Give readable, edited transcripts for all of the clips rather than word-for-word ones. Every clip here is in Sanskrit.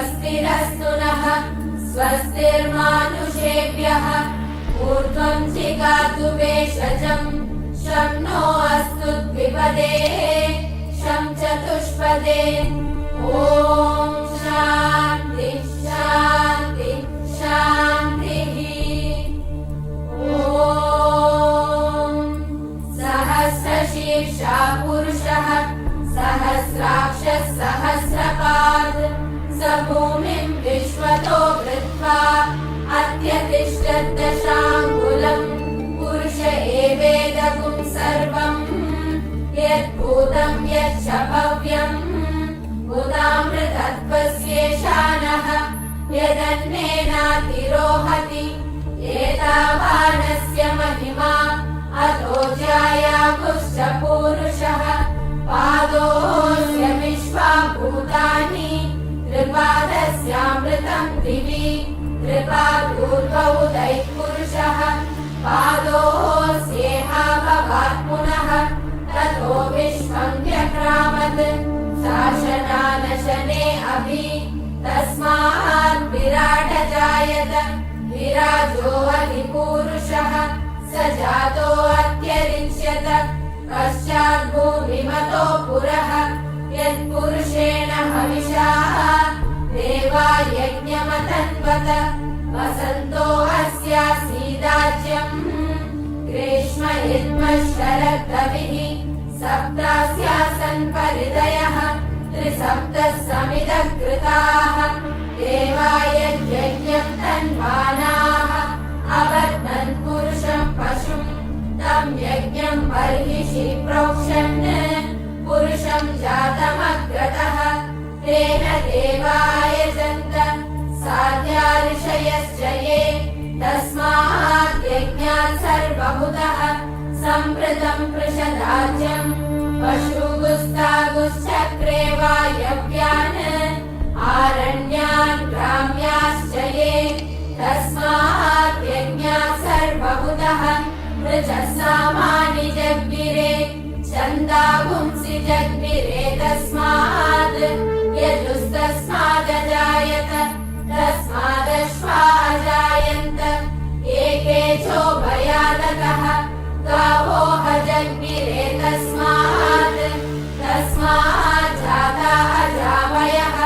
स्वस्तिरस्तु नः स्वस्तिर्मानुषेभ्यः ऊर्ध्वं जिगातु भेषजम् शं नो अस्तु द्विपदे शं चतुष्पदे ॐ शान्ति शान्ति शान्तिः ॐ सहस्रशीर्षा पुरुषः सहस्राक्षः सहस्रपाद स भूमिं विश्वतो वृत्वा अत्यतिष्ठत् दशाङ्गुलम् पुरुष एवेदगुं सर्वम् यद्भूतं यच्च भव्यम् उदामृतत्वस्येषानः यदन्नेनातिरोहति एतावानस्य महिमा अतो ज्यायागुश्च पूरुषः पादोऽस्य विश्वा भूतानि त्रिपादस्यामृतं दिवि त्रिपादूर्ध्वौ दैत्पुरुषः पादोऽस्येह भवात् पुनः ततो विश्वं व्यक्रामत् शासनानशने अभि तस्मात् विराट जायत विराजो अधिपूरुषः स जातो अत्यरिच्यत पश्चात् भूमिमतो पुरः यत्पुरुषेण हविषा देवा यज्ञमतन्वत वसन्तो अस्यासीदाज्यम् ग्रीष्म इद्म शरद्रविः सप्तास्यासन् परिदयः त्रिसप्तः समिदः कृताः देवा यज्ञं तन्वानाः अबध्नन् पुरुषं पशुं तं यज्ञं बर्हिषि प्रोक्षन् पुरुषं जातमग्रतः तेन देवायजन्त साध्या ऋषयश्च ये तस्मात् यज्ञात् सर्वभूतः सम्पृतं पृषदाज्यम् पशुगुस्तागुश्चक्रे वायव्यान् आरण्यान् ग्राम्याश्च ये तस्मात् यज्ञात् सर्वभूतः ऋचः सामानि जग्विरे छन्दागुंसि जग्विरे तस्मात् यजुस्तस्मादजायत तस्मादश्वा अजायन्त एकेचो भयादकः गावो अजग्विरे तस्मात् जाता अजावयः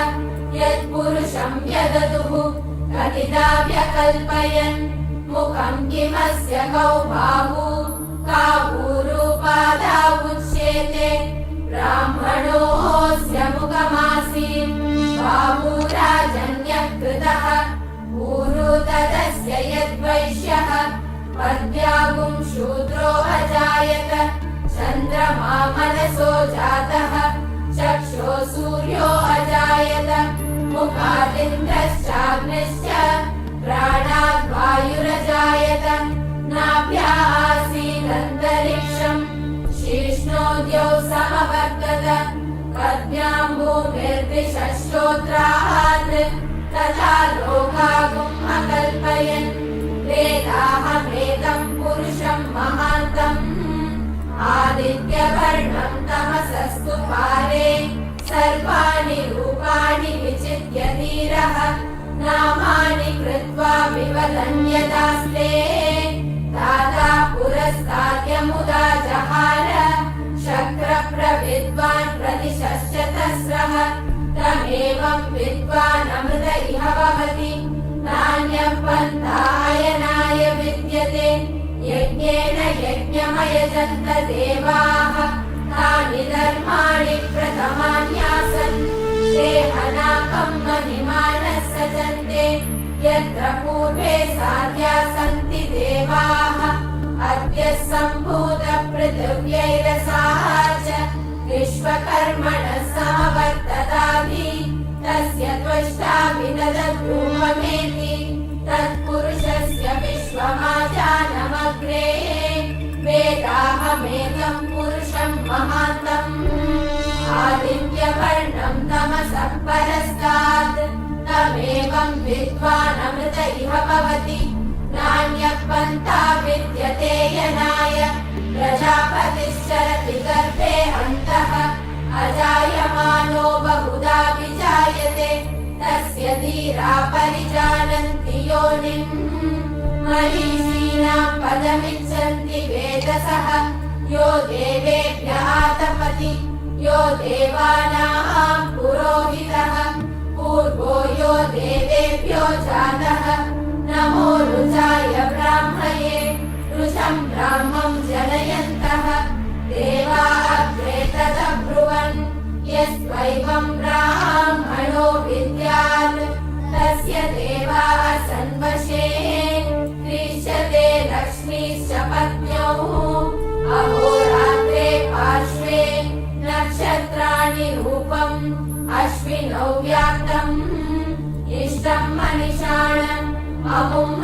यत्पुरुषं यदतुः कथिता व्यकल्पयन् मुखं किमस्य कौ बाहू काहूरूपाधा उच्येते ब्राह्मणोऽस्य मुखमासीत् बाहूराजन्यः कृतः ऊरू तदस्य यद्वैश्यः पद्व्यागुं शूद्रो अजायत चन्द्रमा मनसो जातः चक्षो सूर्यो अजायत मुखादिन्द्रश्चाग्निश्च प्राणाद् वायुरजायत नाभ्या आसीदन्तरिक्षम् शीर्ष्णोद्यौ समवर्तत पद्भ्यां भूमिर्दिशश्रोत्रात् तथा लोकागुम् अकल्पयन् वेदाहमेतं पुरुषं महान्तम् आदित्यवर्णं तमसस्तु पारे सर्वाणि रूपाणि विचित्य धीरः नामानि कृत्वा विवदन्यदास्ते दाता पुरस्ताद्यमुदा जहार शक्रप्रविद्वान् प्रतिशश्च तस्रः तमेवं विद्वान् अमृत इह भवति नान्यः पन्थायनाय विद्यते यज्ञेन यज्ञमयजन्त देवाः तानि धर्माणि प्रथमान्यासन् ते अनाकं महिमानः सजन्ते यत्र पूर्वे साध्या सन्ति देवाः अद्य सम्भूत पृथिव्यैरसाः च विश्वकर्मणः समवर्तताभि तस्य त्वष्टा विदधूपमेति तत्पुरुषस्य विश्वमाजानमग्रे वेदाहमेतं पुरुषं महान्तम् आदित्यवर्णं तमसः परस्तात् तमेवं विद्वान् अमृत इह भवति नान्यः पन्था विद्यते यनाय प्रजापतिश्चरति गर्भे अन्तः अजायमानो बहुधा विजायते तस्य वीरा परिजानन्ति योनिम् महीषीणां पदमिच्छन्ति वेदसः यो देवेभ्यः तपति यो देवानां पुरोहितः पूर्वो यो देवेभ्यो जातः नमो रुचाय ब्राह्मये रुचं ब्राह्मं जनयन्तः देवा अग्रे तदब्रुवन् यस्त्वैवं ब्राह्मणो विद्यात् तस्य देवाः सन्वशे क्रीशते लक्ष्मीश्च पत्न्यौ अहोरात्रे पार्श्वे नक्षत्राणि रूपम् अश्विनौ व्याक्तम् इष्टं मनिषाणम् अमुं